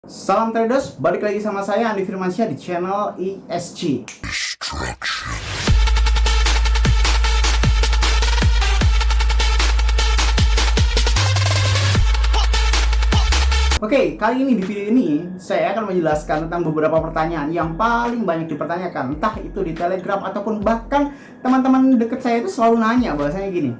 Salam traders, balik lagi sama saya Andi Firmansyah di channel ESG. Oke, kali ini di video ini saya akan menjelaskan tentang beberapa pertanyaan yang paling banyak dipertanyakan, entah itu di Telegram ataupun bahkan teman-teman deket saya itu selalu nanya bahwasanya gini,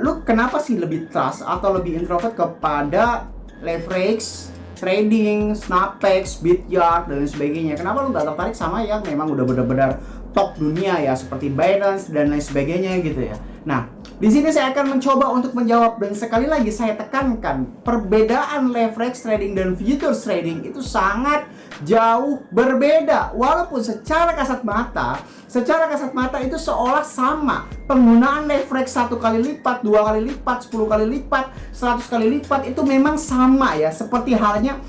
lu kenapa sih lebih trust atau lebih introvert kepada leverage trading, Snapex, Bityard, dan sebagainya? Kenapa lu gak tertarik sama yang memang udah benar-benar top dunia ya, seperti Binance dan lain sebagainya gitu ya? Nah, di sini saya akan mencoba untuk menjawab, dan sekali lagi saya tekankan, perbedaan leverage trading dan futures trading itu sangat jauh berbeda. Walaupun secara kasat mata itu seolah sama. Penggunaan leverage 1 kali lipat, 2 kali lipat, 10 kali lipat, 100 kali lipat itu memang sama ya. Seperti halnya,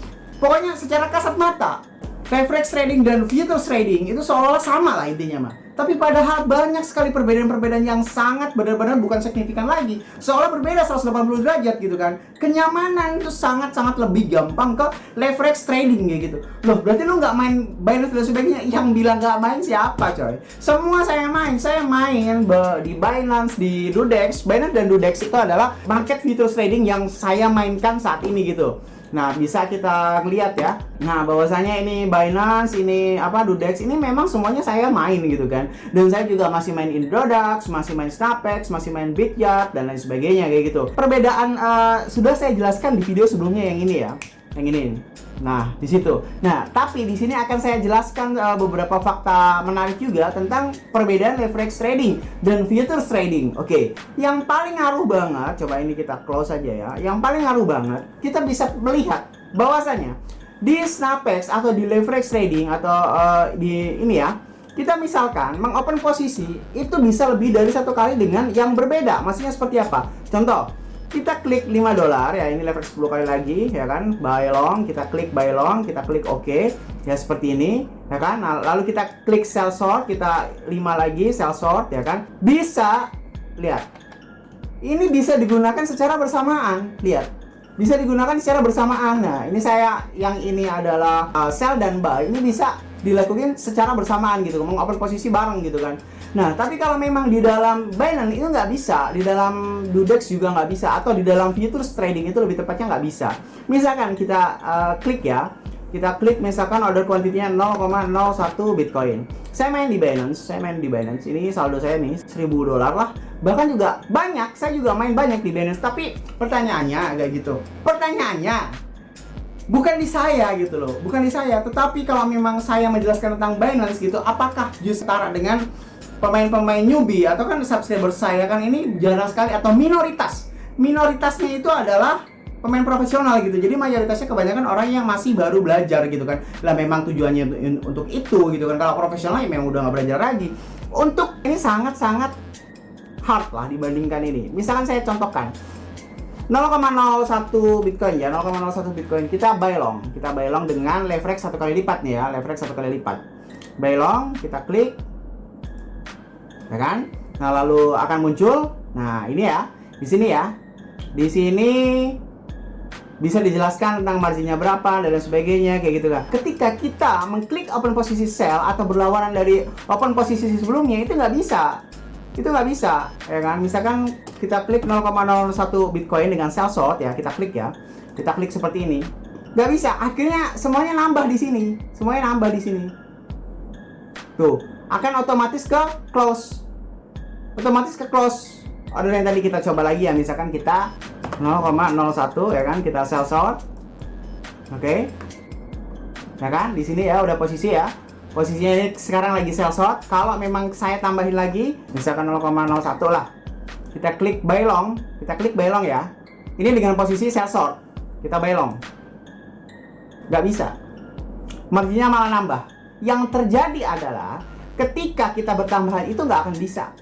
pokoknya secara kasat mata, leverage trading dan futures trading itu seolah-olah sama lah intinya mah. Tapi padahal banyak sekali perbedaan-perbedaan yang sangat benar-benar bukan signifikan lagi. Seolah berbeda 180 derajat gitu kan. Kenyamanan itu sangat-sangat lebih gampang ke leverage trading kayak gitu. Loh, berarti lu nggak main Binance dan sebagainya? Yang bilang nggak main siapa coy? Semua saya main. Saya main di Binance, di Dudex. Binance dan Dudex itu adalah market futures trading yang saya mainkan saat ini gitu. Nah, bisa kita lihat ya. Nah, bahwasanya ini Binance, ini Dudex, ini memang semuanya saya main gitu kan. Dan saya juga masih main Indrodax, masih main Snapex, masih main Bityard dan lain sebagainya kayak gitu. Perbedaan sudah saya jelaskan di video sebelumnya yang ini ya. Yang ini. Nah, di situ. Nah, tapi di sini akan saya jelaskan beberapa fakta menarik juga tentang perbedaan leverage trading dan futures trading. Oke, yang paling ngaruh banget, coba ini kita close aja ya. Yang paling ngaruh banget, kita bisa melihat bahwasanya di Snapex atau di leverage trading atau di ini ya, kita misalkan mengopen posisi itu bisa lebih dari satu kali dengan yang berbeda. Maksudnya seperti apa? Contoh, kita klik $5 ya, ini leverage 10 kali lagi ya kan, buy long, kita klik buy long, kita klik OK ya, seperti ini ya kan. Nah, lalu kita klik sell short, kita 5 lagi sell short ya kan. Bisa lihat, ini bisa digunakan secara bersamaan, lihat, bisa digunakan secara bersamaan. Nah, ini saya yang ini adalah sell dan buy, ini bisa dilakukan secara bersamaan gitu, mengopen posisi bareng gitu kan. Nah, tapi kalau memang di dalam Binance itu nggak bisa, di dalam Dudex juga nggak bisa, atau di dalam futures trading itu lebih tepatnya nggak bisa. Misalkan kita klik ya, kita klik misalkan order quantity-nya 0,01 Bitcoin. Saya main di Binance, ini saldo saya nih $1.000 lah. Bahkan juga banyak, saya juga main banyak di Binance. Tapi pertanyaannya kayak gitu, pertanyaannya bukan di saya gitu loh, bukan di saya. Tetapi kalau memang saya menjelaskan tentang Binance gitu, apakah justru setara dengan pemain-pemain newbie atau kan subscriber saya kan ini jarang sekali atau minoritasnya itu adalah pemain profesional gitu. Jadi mayoritasnya kebanyakan orang yang masih baru belajar gitu kan. Lah memang tujuannya untuk itu gitu kan. Kalau profesional ya memang udah nggak belajar lagi. Untuk ini sangat-sangat hard lah dibandingkan ini. Misalkan saya contohkan 0,01 Bitcoin ya, 0,01 Bitcoin kita buy long dengan leverage 1 kali lipat nih ya, leverage 1 kali lipat. Buy long, kita klik ya kan? Nah, lalu akan muncul, nah ini ya, di sini ya, di sini bisa dijelaskan tentang marginnya berapa dan lain sebagainya kayak gitu kan. Ketika kita mengklik open posisi sell atau berlawanan dari open posisi sebelumnya, itu nggak bisa, ya kan? Misalkan kita klik 0,01 Bitcoin dengan sell short ya, kita klik seperti ini, nggak bisa. Akhirnya semuanya nambah di sini, tuh akan otomatis ke close, order yang tadi kita coba lagi ya. Misalkan kita 0,01 ya kan, kita sell short, oke ya kan, di sini ya udah posisi ya, posisinya ini sekarang lagi sell short. Kalau memang saya tambahin lagi misalkan 0,01 lah, kita klik buy long ya, ini dengan posisi sell short, kita buy long, nggak bisa, marginnya malah nambah. Yang terjadi adalah ketika kita bertambahan itu nggak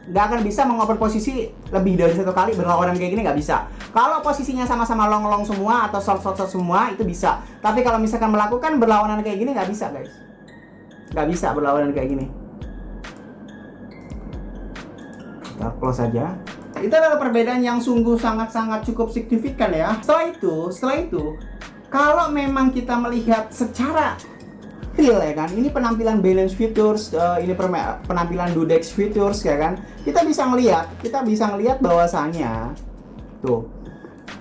akan bisa mengoper posisi lebih dari satu kali berlawanan kayak gini, nggak bisa. Kalau posisinya sama-sama long semua atau short semua itu bisa. Tapi kalau misalkan melakukan berlawanan kayak gini nggak bisa guys, nggak bisa berlawanan kayak gini. Kita close aja. Itu adalah perbedaan yang sungguh sangat-sangat cukup signifikan ya. Setelah itu kalau memang kita melihat secara real ya kan, ini penampilan Binance Futures, ini penampilan Dudex Futures ya kan, kita bisa ngelihat bahwasannya tuh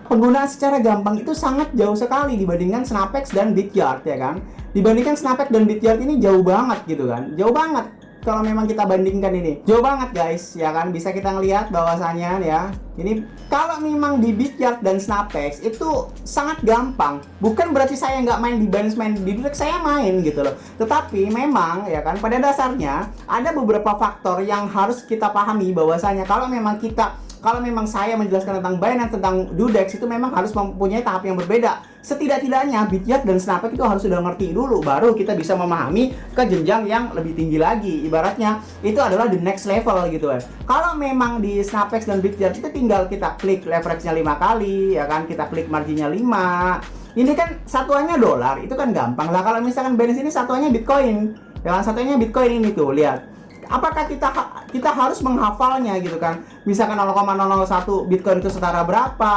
penggunaan secara gampang itu sangat jauh sekali dibandingkan Snapex dan Bityard ya kan. Dibandingkan Snapex dan Bityard ini jauh banget gitu kan, jauh banget. Kalau memang kita bandingkan ini jauh banget guys ya kan, bisa kita ngelihat bahwasannya ya, ini kalau memang di Bityard dan Snapex itu sangat gampang. Bukan berarti saya nggak main di Binance, main di Dudex, saya main gitu loh. Tetapi memang ya kan, pada dasarnya ada beberapa faktor yang harus kita pahami bahwasanya kalau memang saya menjelaskan tentang Binance, tentang Dudex, itu memang harus mempunyai tahap yang berbeda. Setidak-tidaknya Bityard dan Snapex itu harus sudah ngerti dulu, baru kita bisa memahami ke jenjang yang lebih tinggi lagi. Ibaratnya itu adalah the next level gitu ya. Kalau memang di Snapex dan Bityard itu tinggal kita klik leverage-nya 5 kali ya kan, kita klik marginnya 5. Ini kan satuannya dolar, itu kan gampang lah. Kalau misalkan Binance ini satuannya Bitcoin, ya kan, satuannya Bitcoin ini tuh, lihat. Apakah kita harus menghafalnya gitu kan? Misalkan 0,001 Bitcoin itu setara berapa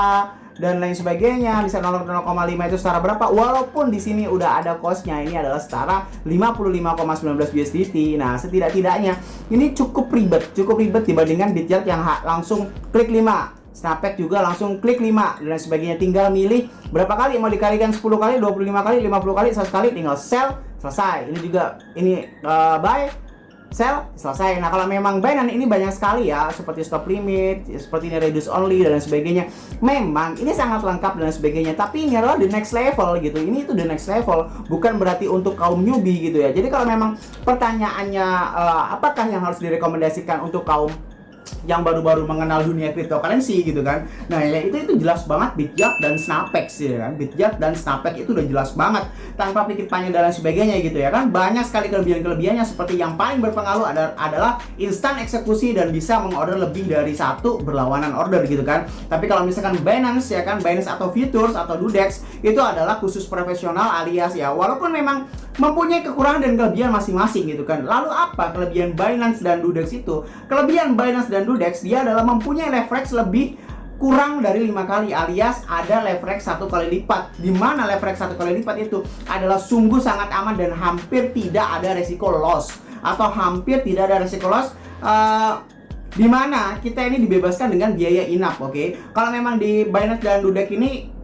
dan lain sebagainya. Misalkan 0,05 itu setara berapa? Walaupun di sini udah ada cost-nya, ini adalah setara 55,19 USDT. Nah, setidak-tidaknya ini cukup ribet dibandingkan Bityard yang langsung klik 5. Snapex juga langsung klik 5 dan lain sebagainya. Tinggal milih berapa kali mau dikalikan, 10 kali, 25 kali, 50 kali, 100 kali, tinggal sell, selesai. Ini juga buy, sell, selesai. Nah, kalau memang Binance ini banyak sekali ya, seperti stop limit, seperti ini reduce only dan lain sebagainya. Memang ini sangat lengkap dan lain sebagainya, tapi ini adalah the next level gitu. Ini itu the next level, bukan berarti untuk kaum newbie gitu ya. Jadi kalau memang pertanyaannya apakah yang harus direkomendasikan untuk kaum yang baru-baru mengenal dunia cryptocurrency gitu kan. Nah, ya itu jelas banget Bityard dan Snapex ya kan. Bityard dan Snapex itu udah jelas banget tanpa pikir panjang dan lain sebagainya gitu ya kan. Banyak sekali kelebihan-kelebihannya, seperti yang paling berpengaruh adalah instan eksekusi dan bisa mengorder lebih dari satu berlawanan order gitu kan. Tapi kalau misalkan Binance ya kan, Binance atau Futures atau Dudex itu adalah khusus profesional alias ya, walaupun memang mempunyai kekurangan dan kelebihan masing-masing gitu kan. Lalu apa kelebihan Binance dan Dudex itu? Kelebihan Binance dan Dudex, dia adalah mempunyai leverage lebih kurang dari 5 kali, alias ada leverage 1 kali lipat. Di mana leverage 1 kali lipat itu adalah sungguh sangat aman dan hampir tidak ada resiko loss, atau hampir tidak ada resiko loss, di mana kita ini dibebaskan dengan biaya in-app. Oke. Kalau memang di Binance dan Dudex ini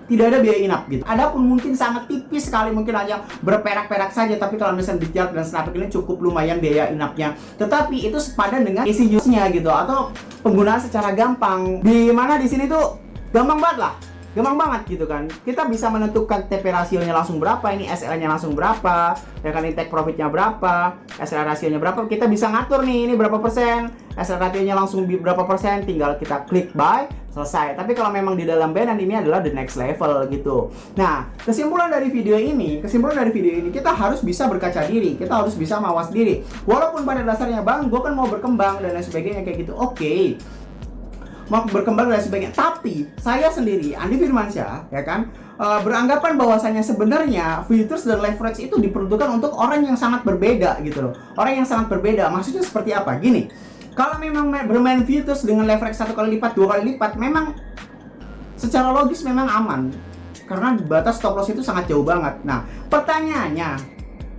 tidak ada biaya in-app gitu. Adapun mungkin sangat tipis sekali, mungkin hanya berperak-perak saja. Tapi kalau misalnya Bityard dan Snapex ini cukup lumayan biaya in-app-nya. Tetapi itu sepadan dengan easy use-nya gitu, atau penggunaan secara gampang. Di mana di sini tuh gampang banget lah. Gampang banget gitu kan. Kita bisa menentukan TP rasionya langsung berapa, ini SL-nya langsung berapa, ya kan, ini take profit-nya berapa, SL rasionya berapa. Kita bisa ngatur nih, ini berapa persen, SL rasionya langsung berapa persen, tinggal kita klik buy, selesai. Tapi kalau memang di dalam Binance ini adalah the next level gitu. Nah, kesimpulan dari video ini kita harus bisa berkaca diri, kita harus bisa mawas diri. Walaupun pada dasarnya, bang, gue kan mau berkembang dan lain sebagainya kayak gitu. Oke. Mau berkembang dan sebagainya, tapi saya sendiri, Andi Firmansyah ya kan, beranggapan bahwasanya sebenarnya futures dan leverage itu diperuntukkan untuk orang yang sangat berbeda gitu loh. Orang yang sangat berbeda, maksudnya seperti apa? Gini, kalau memang bermain futures dengan leverage 1 kali lipat, 2 kali lipat, memang secara logis memang aman, karena batas stop loss itu sangat jauh banget. Nah, pertanyaannya,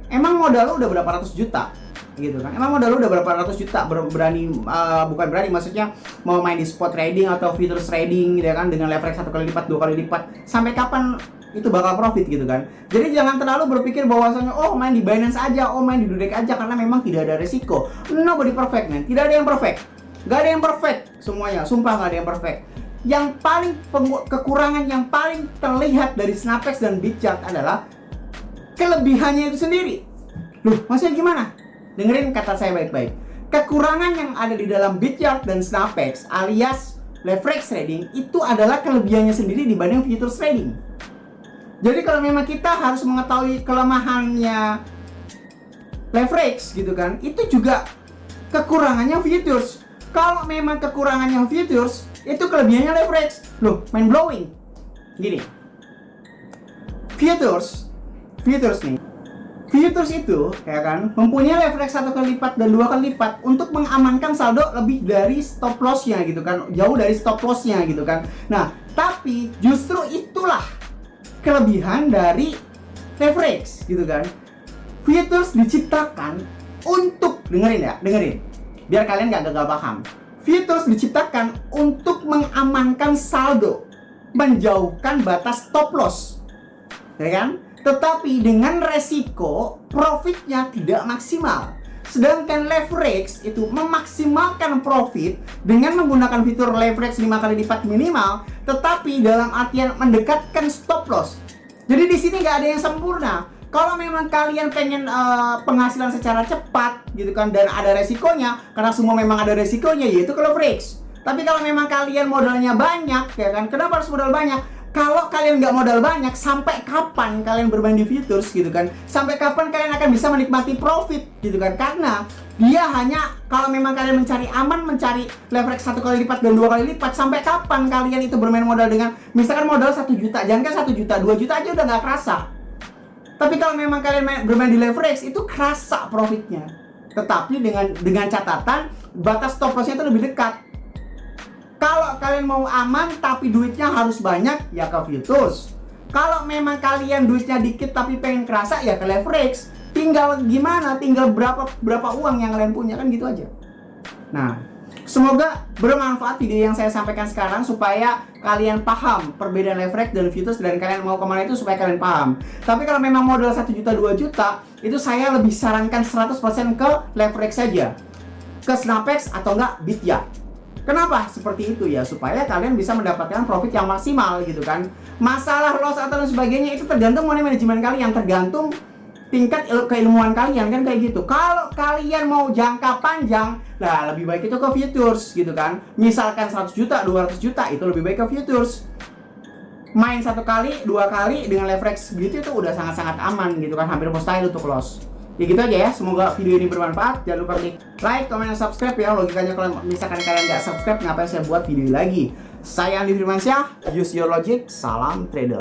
emang modal lo udah berapa ratus juta? Gitu kan, emang modal lu udah berapa ratus juta bukan berani, maksudnya mau main di spot trading atau futures trading gitu kan, dengan leverage 1 kali lipat, 2 kali lipat, sampai kapan itu bakal profit gitu kan. Jadi jangan terlalu berpikir bahwasanya oh main di Binance aja, oh main di Dudex aja, karena memang tidak ada resiko. Nobody perfect, man. Tidak ada yang perfect, gak ada yang perfect semuanya, sumpah gak ada yang perfect. Yang paling kekurangan yang paling terlihat dari Snapex dan Bityard adalah kelebihannya itu sendiri. Loh, maksudnya gimana? Dengerin kata saya baik-baik. Kekurangan yang ada di dalam Bityard dan Snapex alias leverage trading itu adalah kelebihannya sendiri dibanding futures trading. Jadi kalau memang kita harus mengetahui kelemahannya leverage gitu kan, itu juga kekurangannya futures. Kalau memang kekurangannya futures, itu kelebihannya leverage. Loh, mind blowing. Gini. Futures nih. Futures itu ya kan mempunyai leverage 1 kali lipat dan 2 kali lipat untuk mengamankan saldo lebih dari stop loss-nya gitu kan, jauh dari stop loss-nya gitu kan. Nah, tapi justru itulah kelebihan dari leverage gitu kan. Futures diciptakan untuk, dengerin biar kalian nggak gagal paham. Futures diciptakan untuk mengamankan saldo, menjauhkan batas stop loss, ya kan? Tetapi dengan resiko profitnya tidak maksimal. Sedangkan leverage itu memaksimalkan profit dengan menggunakan fitur leverage 5 kali lipat minimal, tetapi dalam artian mendekatkan stop loss. Jadi di sini nggak ada yang sempurna. Kalau memang kalian pengen penghasilan secara cepat gitu kan, dan ada resikonya, karena semua memang ada resikonya, yaitu ke leverage. Tapi kalau memang kalian modalnya banyak, ya kan, kenapa harus modal banyak? Kalau kalian nggak modal banyak, sampai kapan kalian bermain di futures gitu kan? Sampai kapan kalian akan bisa menikmati profit gitu kan? Karena dia hanya, kalau memang kalian mencari aman, mencari leverage 1 kali lipat dan 2 kali lipat, sampai kapan kalian itu bermain modal dengan misalkan modal 1 juta, jangan kan 1 juta, 2 juta aja udah nggak kerasa. Tapi kalau memang kalian bermain di leverage, itu kerasa profitnya. Tetapi dengan catatan batas stop lossnya itu lebih dekat. Kalau kalian mau aman tapi duitnya harus banyak, ya ke futures. Kalau memang kalian duitnya dikit tapi pengen kerasa, ya ke leverage. Tinggal gimana, tinggal berapa uang yang kalian punya, kan gitu aja. Nah, semoga bermanfaat video yang saya sampaikan sekarang supaya kalian paham perbedaan leverage dan futures, dan kalian mau kemana itu supaya kalian paham. Tapi kalau memang modal 1 juta 2 juta, itu saya lebih sarankan 100% ke leverage saja, ke Snapex atau enggak Bitya. Kenapa seperti itu ya? Supaya kalian bisa mendapatkan profit yang maksimal gitu kan. Masalah loss atau dan sebagainya itu tergantung money management kalian, tergantung tingkat keilmuan kalian kan, kayak gitu. Kalau kalian mau jangka panjang, nah lebih baik itu ke futures gitu kan. Misalkan 100 juta, 200 juta, itu lebih baik ke futures. Main 1 kali, 2 kali dengan leverage gitu itu udah sangat-sangat aman gitu kan, hampir mustahil untuk loss. Ya gitu aja ya, semoga video ini bermanfaat. Jangan lupa klik like, comment, dan subscribe ya. Logikanya kalau misalkan kalian nggak subscribe, ngapain saya buat video lagi. Saya Andi Firmansyah, use your logic, salam trader.